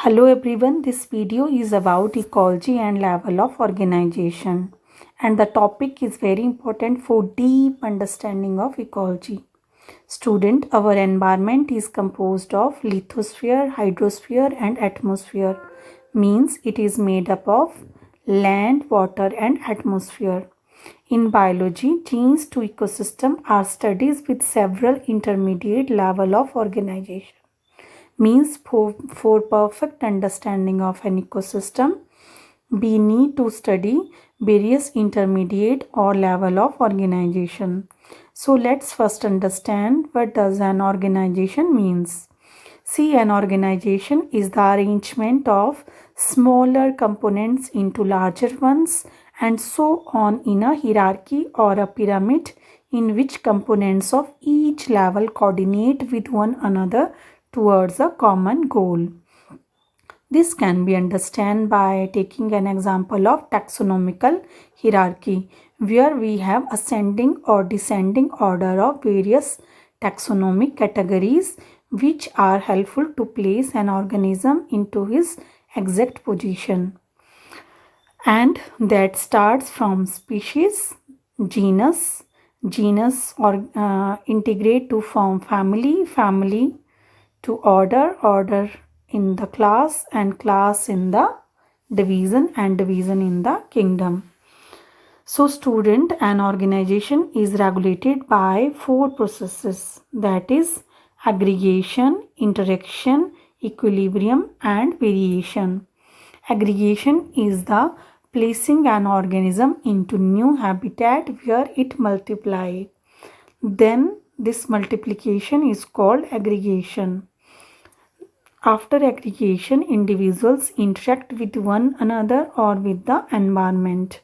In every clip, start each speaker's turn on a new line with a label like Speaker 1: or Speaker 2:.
Speaker 1: Hello everyone, this video is about ecology and level of organization, and the topic is very important for deep understanding of ecology. Student, our environment is composed of lithosphere, hydrosphere and atmosphere, means it is made up of land, water and atmosphere. In biology, genes to ecosystem are studies with several intermediate level of organization, means for perfect understanding of an ecosystem we need to study various intermediate or level of organization. So let's first understand what does an organization means. See, an organization is the arrangement of smaller components into larger ones and so on in a hierarchy or a pyramid in which components of each level coordinate with one another towards a common goal. This can be understood by taking an example of taxonomical hierarchy, where we have ascending or descending order of various taxonomic categories which are helpful to place an organism into his exact position. And that starts from species, genus or integrate to form family to order in the class, and class in the division, and division in the kingdom. So student, an organization is regulated by four processes, that is aggregation, interaction, equilibrium and variation. Aggregation is the placing an organism into new habitat where it multiplies. Then this multiplication is called aggregation. After aggregation, individuals interact with one another or with the environment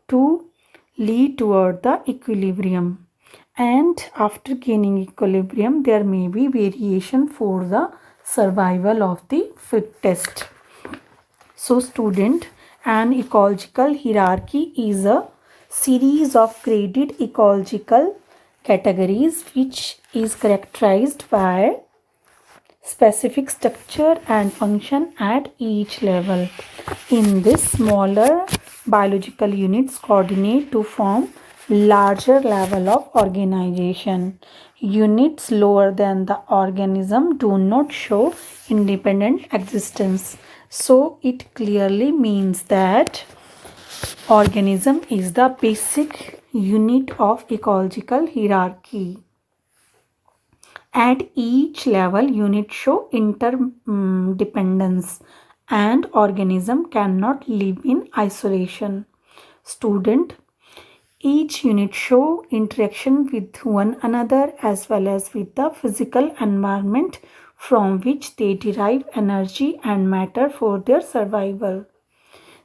Speaker 1: to lead toward the equilibrium. And after gaining equilibrium, there may be variation for the survival of the fittest. So student, an ecological hierarchy is a series of graded ecological categories which is characterized by specific structure and function at each level. In this, smaller biological units coordinate to form larger level of organization. Units lower than the organism do not show independent existence. So it clearly means that organism is the basic unit of ecological hierarchy. At each level, units show interdependence and organism cannot live in isolation. Student, each unit show interaction with one another as well as with the physical environment from which they derive energy and matter for their survival.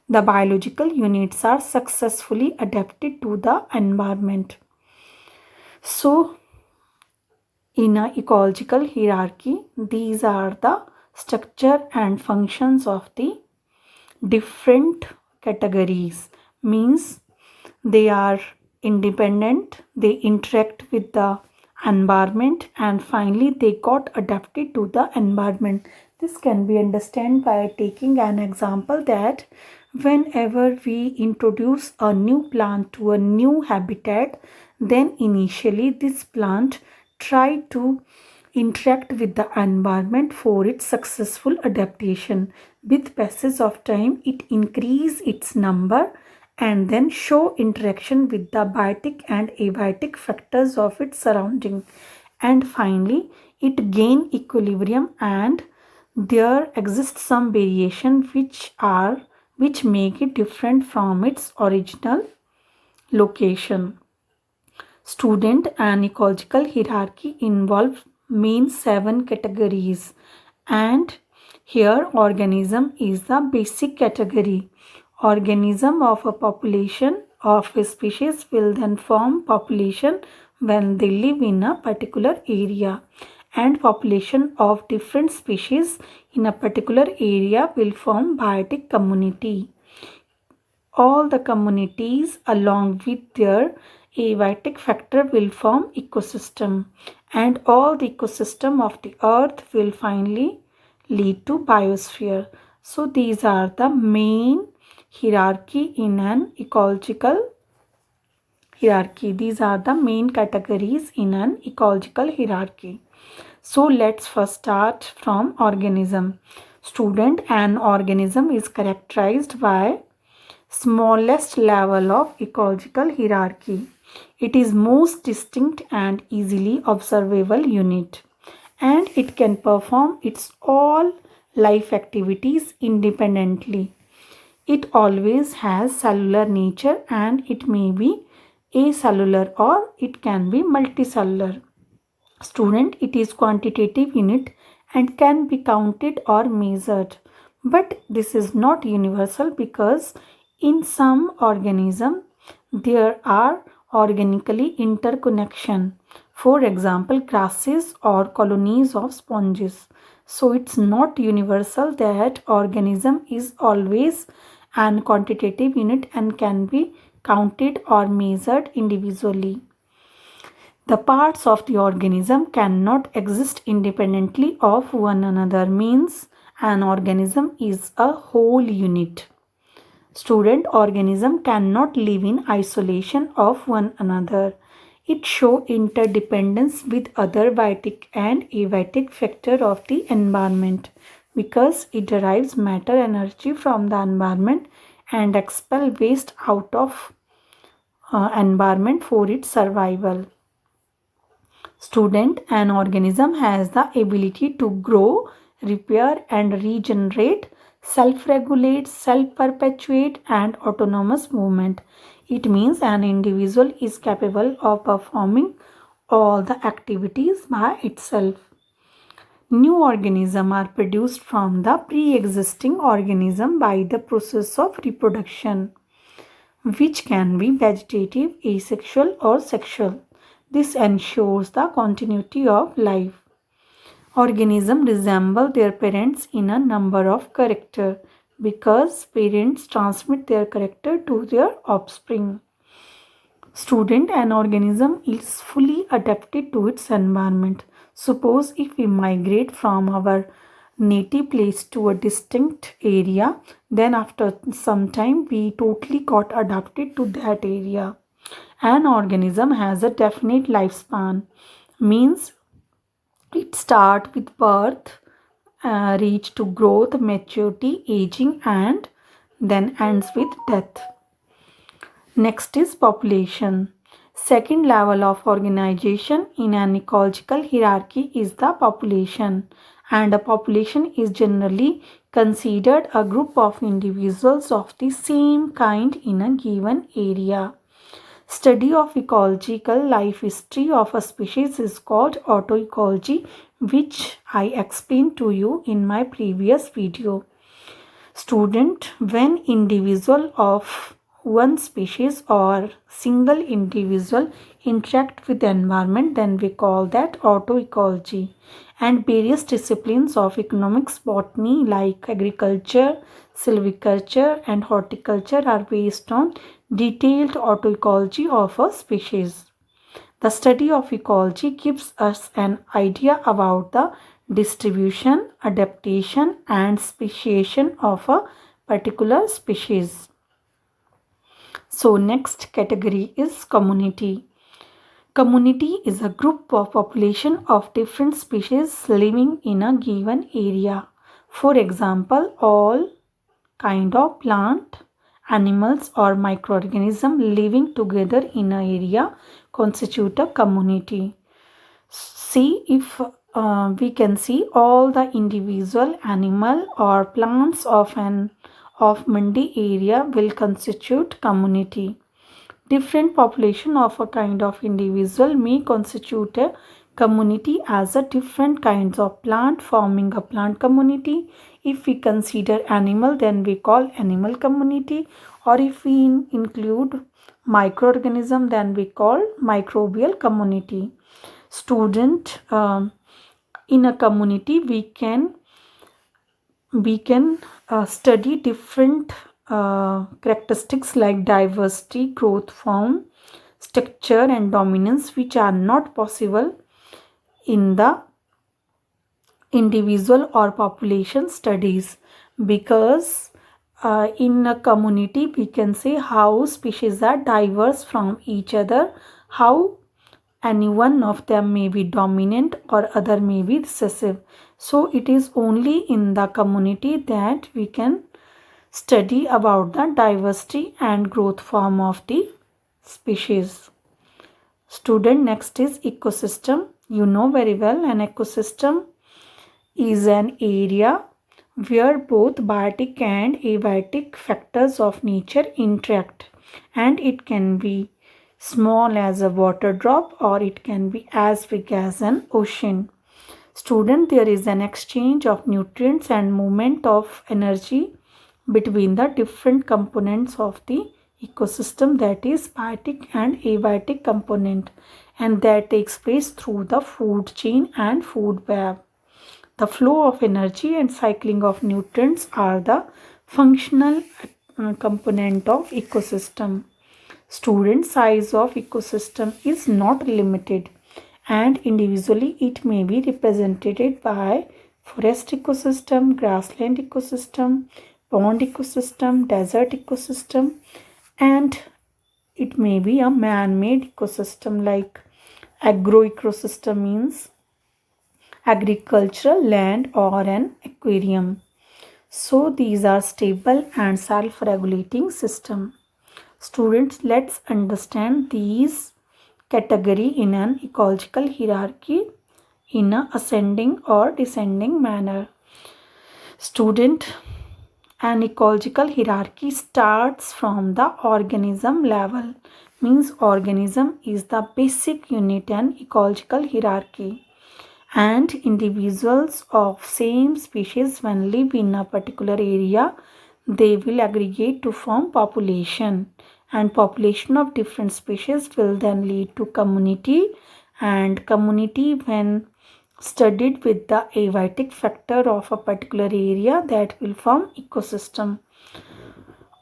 Speaker 1: The biological units are successfully adapted to the environment. So, in an ecological hierarchy, these are the structure and functions of the different categories. Means they are independent, they interact with the environment, and finally they got adapted to the environment. This can be understood by taking an example that whenever we introduce a new plant to a new habitat, then initially this plant try to interact with the environment for its successful adaptation. With passage of time, it increase its number and then show interaction with the biotic and abiotic factors of its surrounding. And finally, it gain equilibrium and there exists some variation which make it different from its original location. Student, an ecological hierarchy involves main 7 categories, and here organism is the basic category. Organism of a population of a species will then form population when they live in a particular area, and population of different species in a particular area will form biotic community. All the communities along with their abiotic factor will form ecosystem, and all the ecosystem of the earth will finally lead to biosphere. So these are the main hierarchy in an ecological hierarchy. These are the main categories in an ecological hierarchy. So let's first start from organism. Student, an organism is characterized by smallest level of ecological hierarchy. It is most distinct and easily observable unit, and it can perform its all life activities independently. It always has cellular nature and it may be acellular or it can be multicellular. Student, it is quantitative unit and can be counted or measured. But this is not universal because in some organism there are organically interconnection. For example, grasses or colonies of sponges. So it's not universal that organism is always an quantitative unit and can be counted or measured individually. The parts of the organism cannot exist independently of one another, means an organism is a whole unit. Student, organism cannot live in isolation of one another. It show interdependence with other biotic and abiotic factor of the environment because it derives matter energy from the environment and expel waste out of environment for its survival. Student, an organism has the ability to grow, repair and regenerate, self-regulate, self-perpetuate and autonomous movement. It means an individual is capable of performing all the activities by itself. New organisms are produced from the pre-existing organism by the process of reproduction, which can be vegetative, asexual or sexual. This ensures the continuity of life. Organisms resemble their parents in a number of characters because parents transmit their character to their offspring. Student, an organism is fully adapted to its environment. Suppose if we migrate from our native place to a distinct area, then after some time we totally got adapted to that area. An organism has a definite lifespan, means it starts with birth, reach to growth, maturity, aging, and then ends with death. Next is population. Second level of organization in an ecological hierarchy is the population, and a population is generally considered a group of individuals of the same kind in a given area. Study of ecological life history of a species is called autoecology, which I explained to you in my previous video. Student, when individual of one species or single individual interact with the environment, then we call that autoecology. And various disciplines of economics, botany like agriculture, silviculture and horticulture are based on detailed autoecology of a species. The study of ecology gives us an idea about the distribution, adaptation and speciation of a particular species. So next category is community. Community is a group of population of different species living in a given area. For example, all kind of plant, animals or microorganisms living together in an area constitute a community. See if we can see all the individual animal or plants of mandi area will constitute community. Different population of a kind of individual may constitute a community as a different kinds of plant forming a plant community. If we consider animal, then we call animal community, or if we include microorganism, then we call microbial community. Student, in a community we can study different characteristics like diversity, growth, form, structure and dominance, which are not possible in individual or population studies, because in a community we can say how species are diverse from each other, how any one of them may be dominant or other may be recessive. So it is only in the community that we can study about the diversity and growth form of the species. Student, next is ecosystem. You know very well an ecosystem is an area where both biotic and abiotic factors of nature interact, and it can be small as a water drop or it can be as big as an ocean. Student, there is an exchange of nutrients and movement of energy between the different components of the ecosystem, that is biotic and abiotic component, and that takes place through the food chain and food web. The flow of energy and cycling of nutrients are the functional component of ecosystem. Student, size of ecosystem is not limited, and individually it may be represented by forest ecosystem, grassland ecosystem, pond ecosystem, desert ecosystem, and it may be a man-made ecosystem like agro ecosystem means agricultural land or an aquarium. So these are stable and self-regulating system. Students, let's understand these category in an ecological hierarchy in a ascending or descending manner. Student, an ecological hierarchy starts from the organism level, means organism is the basic unit in ecological hierarchy, and individuals of same species when live in a particular area, they will aggregate to form population, and population of different species will then lead to community, and community when studied with the abiotic factor of a particular area, that will form ecosystem.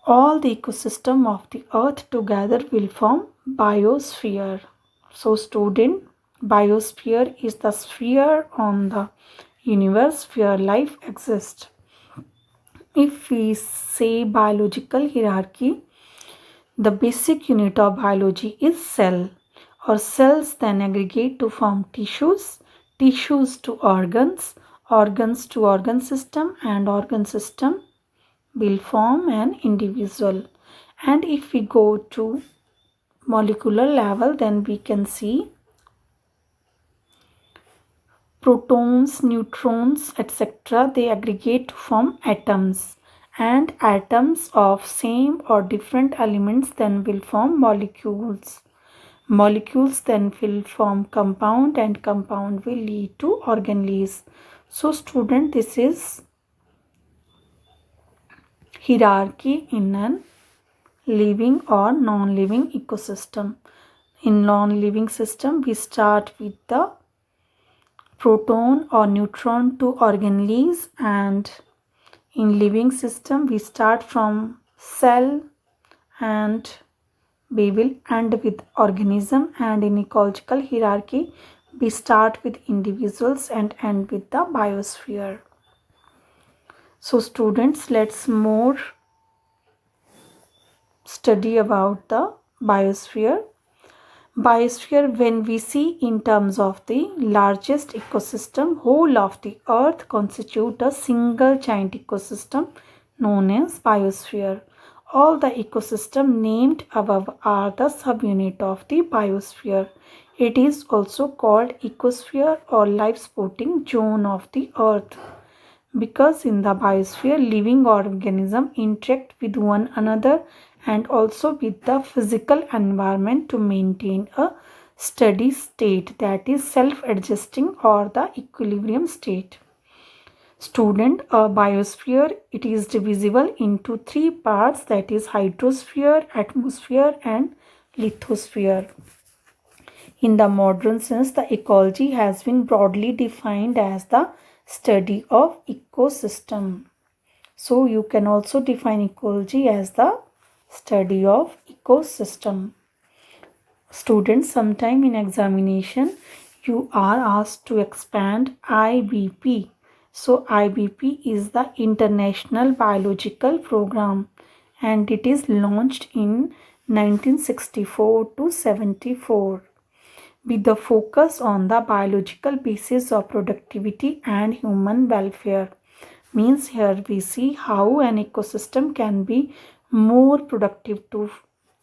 Speaker 1: All the ecosystem of the earth together will form biosphere. So student, biosphere is the sphere on the universe where life exists. If we say biological hierarchy, the basic unit of biology is cell, or cells then aggregate to form tissues, tissues to organs, organs to organ system, and organ system will form an individual. And if we go to molecular level, then we can see protons, neutrons, etc. they aggregate to form atoms, and atoms of same or different elements then will form molecules. Molecules then will form compound, and compound will lead to organelles. So student, this is hierarchy in an living or non-living ecosystem. In non-living system, we start with the proton or neutron to organelles, and in living system we start from cell and we will end with organism, and in ecological hierarchy we start with individuals and end with the biosphere. So students, let's more study about the biosphere. Biosphere, when we see in terms of the largest ecosystem, whole of the earth constitute a single giant ecosystem known as biosphere. All the ecosystem named above are the subunit of the biosphere. It is also called ecosphere or life supporting zone of the earth, because in the biosphere living organisms interact with one another and also with the physical environment to maintain a steady state, that is self-adjusting or the equilibrium state. Student, a biosphere, it is divisible into three parts, that is hydrosphere, atmosphere and lithosphere. In the modern sense, the ecology has been broadly defined as the study of ecosystem. So you can also define ecology as the study of ecosystem. Students, sometime in examination you are asked to expand IBP. So IBP is the International Biological Program and it is launched in 1964 to 74 with the focus on the biological basis of productivity and human welfare. Means here we see how an ecosystem can be more productive to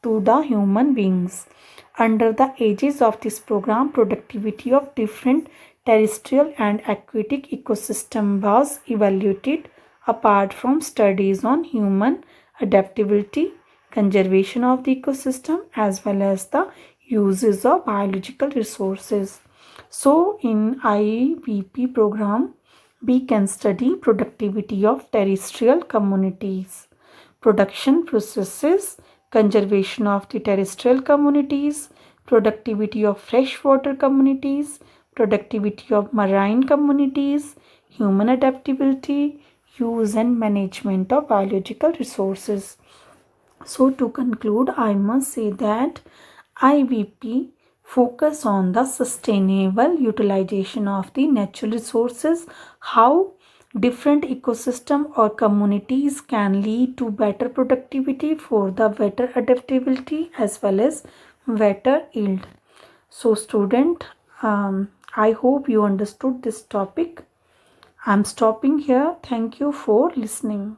Speaker 1: the human beings. Under the aegis of this program, productivity of different terrestrial and aquatic ecosystem was evaluated apart from studies on human adaptability, conservation of the ecosystem as well as the uses of biological resources. So in IBP program, we can study productivity of terrestrial communities, production processes, conservation of the terrestrial communities, productivity of freshwater communities, productivity of marine communities, human adaptability, use and management of biological resources. So to conclude, I must say that IBP focus on the sustainable utilization of the natural resources, how different ecosystem or communities can lead to better productivity for the better adaptability as well as better yield. So student, I hope you understood this topic. I'm stopping here. Thank you for listening.